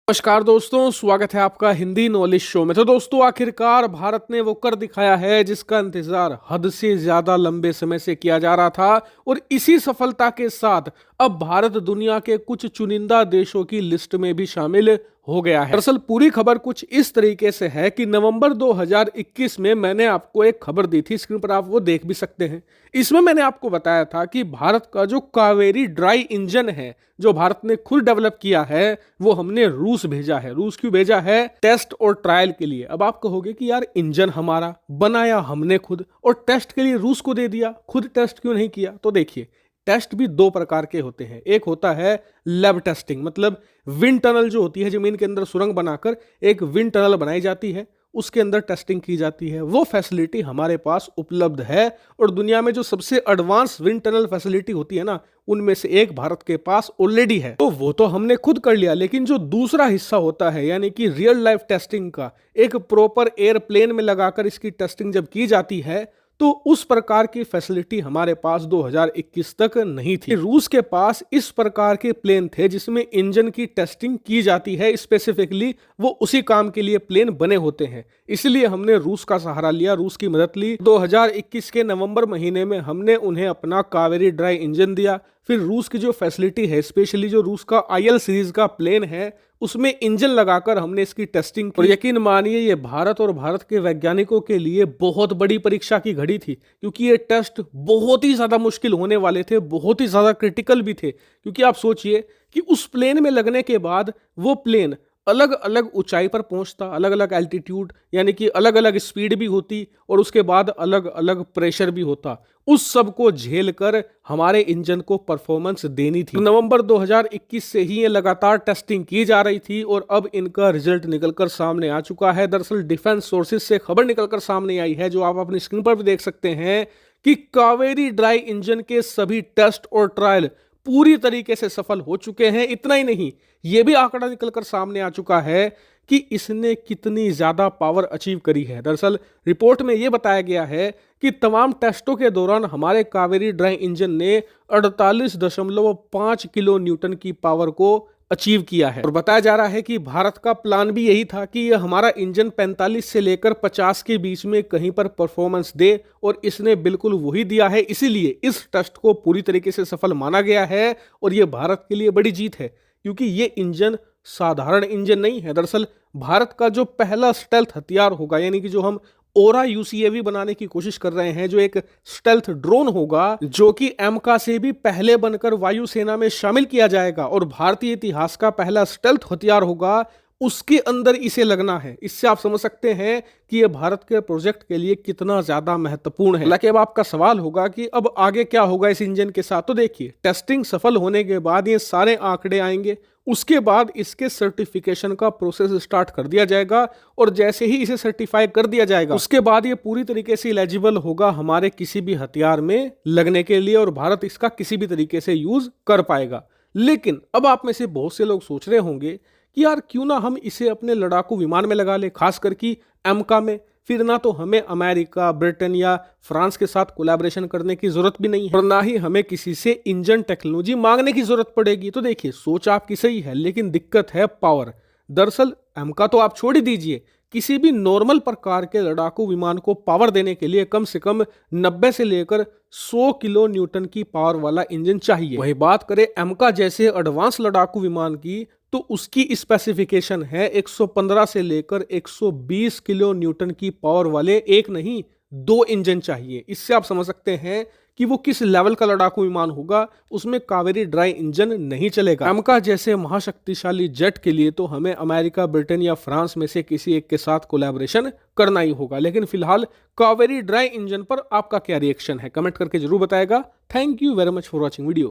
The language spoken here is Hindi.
नमस्कार दोस्तों, स्वागत है आपका हिंदी नॉलेज शो में। तो दोस्तों, आखिरकार भारत ने वो कर दिखाया है जिसका इंतजार हद से ज्यादा लंबे समय से किया जा रहा था, और इसी सफलता के साथ अब भारत दुनिया के कुछ चुनिंदा देशों की लिस्ट में भी शामिल हो गया है। दरअसल पूरी खबर कुछ इस तरीके से है कि नवंबर 2021 में मैंने आपको एक खबर दी थी, स्क्रीन पर आप वो देख भी सकते हैं। इसमें मैंने आपको बताया था कि भारत का जो कावेरी ड्राई इंजन है, जो भारत ने खुद डेवलप किया है, वो हमने रूस भेजा है। रूस क्यों भेजा है? टेस्ट और ट्रायल के लिए। अब आप कहोगे कि यार, इंजन हमारा बनाया हमने खुद और टेस्ट के लिए रूस को दे दिया, खुद टेस्ट क्यों नहीं किया? तो देखिए, टेस्ट भी दो प्रकार के होते हैं। एक होता है लैब टेस्टिंग, मतलब विंड टनल जो होती है, जमीन के अंदर सुरंग बनाकर एक विंड टनल बनाई जाती है, उसके अंदर टेस्टिंग की जाती है। वो फैसिलिटी हमारे पास उपलब्ध है, और दुनिया में जो सबसे एडवांस विंड टनल फैसिलिटी होती है ना, उनमें से एक भारत के पास ऑलरेडी है। तो वो तो हमने खुद कर लिया, लेकिन जो दूसरा हिस्सा होता है, यानी कि रियल लाइफ टेस्टिंग का, एक प्रॉपर एयरप्लेन में लगाकर इसकी टेस्टिंग जब की जाती है, तो उस प्रकार की फैसिलिटी हमारे पास 2021 तक नहीं थी। रूस के पास इस प्रकार के प्लेन थे जिसमें इंजन की टेस्टिंग की जाती है। स्पेसिफिकली वो उसी काम के लिए प्लेन बने होते हैं, इसलिए हमने रूस का सहारा लिया, रूस की मदद ली। 2021 के नवंबर महीने में हमने उन्हें अपना कावेरी ड्राई इंजन दिया। फिर रूस की जो फैसिलिटी है, स्पेशली जो रूस का IL सीरीज का प्लेन है, उसमें इंजन लगाकर हमने इसकी टेस्टिंग की। और यकीन मानिए, ये भारत और भारत के वैज्ञानिकों के लिए बहुत बड़ी परीक्षा की घड़ी थी, क्योंकि ये टेस्ट बहुत ही ज्यादा मुश्किल होने वाले थे, बहुत ही ज्यादा क्रिटिकल भी थे। क्योंकि आप सोचिए कि उस प्लेन में लगने के बाद वो प्लेन अलग अलग ऊंचाई पर पहुंचता, अलग अलग एल्टीट्यूड, यानी कि अलग अलग स्पीड भी होती, और उसके बाद अलग अलग प्रेशर भी होता। उस सब को झेल कर हमारे इंजन को परफॉर्मेंस देनी थी। नवंबर 2021 से ही ये लगातार टेस्टिंग की जा रही थी, और अब इनका रिजल्ट निकलकर सामने आ चुका है। दरअसल डिफेंस सोर्सेज से खबर निकलकर सामने आई है, जो आप अपनी स्क्रीन पर भी देख सकते हैं, कि कावेरी ड्राई इंजन के सभी टेस्ट और ट्रायल पूरी तरीके से सफल हो चुके हैं। इतना ही नहीं, यह भी आंकड़ा निकलकर सामने आ चुका है कि इसने कितनी ज्यादा पावर अचीव करी है। दरअसल रिपोर्ट में यह बताया गया है कि तमाम टेस्टों के दौरान हमारे कावेरी ड्राई इंजन ने 48.5 किलो न्यूटन की पावर को अचीव किया है। और बताया जा रहा है कि भारत का प्लान भी यही था कि यह हमारा इंजन 45 से लेकर 50 के बीच में कहीं पर परफॉर्मेंस दे, और इसने बिल्कुल वही दिया है। इसीलिए इस टेस्ट को पूरी तरीके से सफल माना गया है, और यह भारत के लिए बड़ी जीत है, क्योंकि ये इंजन साधारण इंजन नहीं है। दरअसल भारत का जो पहला स्टेल्थ हथियार होगा, यानी कि जो हम ओरा UCAV बनाने की कोशिश कर रहे हैं, जो एक स्टेल्थ ड्रोन होगा, जो कि एमका से भी पहले बनकर वायुसेना में शामिल किया जाएगा, और भारतीय इतिहास का पहला स्टेल्थ हथियार होगा, उसके अंदर इसे लगना है। इससे आप समझ सकते हैं कि यह भारत के प्रोजेक्ट के लिए कितना ज्यादा महत्वपूर्ण है। हालांकि अब आपका सवाल होगा कि अब आगे क्या होगा इस इंजन के साथ। तो देखिए, टेस्टिंग सफल होने के बाद ये सारे आंकड़े आएंगे, उसके बाद इसके सर्टिफिकेशन का प्रोसेस स्टार्ट कर दिया जाएगा, और जैसे ही इसे सर्टिफाई कर दिया जाएगा, उसके बाद ये पूरी तरीके से एलिजिबल होगा हमारे किसी भी हथियार में लगने के लिए, और भारत इसका किसी भी तरीके से यूज कर पाएगा। लेकिन अब आप में से बहुत से लोग सोच रहे होंगे कि यार, क्यों ना हम इसे अपने लड़ाकू विमान में लगा ले, खास करके एमका में। फिर ना तो हमें अमेरिका, ब्रिटेन या फ्रांस के साथ कोलैबोरेशन करने की जरूरत भी नहीं है, और ना ही हमें किसी से इंजन टेक्नोलॉजी मांगने की जरूरत पड़ेगी। तो देखिए, सोच आपकी सही है, लेकिन दिक्कत है पावर। दरअसल एमका तो आप छोड़ ही दीजिए, किसी भी नॉर्मल प्रकार के लड़ाकू विमान को पावर देने के लिए कम से कम 90 से लेकर 100 किलो न्यूटन की पावर वाला इंजन चाहिए। वही बात करें एमका जैसे एडवांस लड़ाकू विमान की, तो उसकी स्पेसिफिकेशन है 115 से लेकर 120 किलो न्यूटन की पावर वाले एक नहीं 2 इंजन चाहिए। इससे आप समझ सकते हैं कि वो किस लेवल का लड़ाकू विमान होगा। उसमें कावेरी ड्राई इंजन नहीं चलेगा। एमका जैसे महाशक्तिशाली जेट के लिए तो हमें अमेरिका, ब्रिटेन या फ्रांस में से किसी एक के साथ कोलैबोरेशन करना ही होगा। लेकिन फिलहाल कावेरी ड्राई इंजन पर आपका क्या रिएक्शन है, कमेंट करके जरूर बताएगा। Thank you very much for watching video.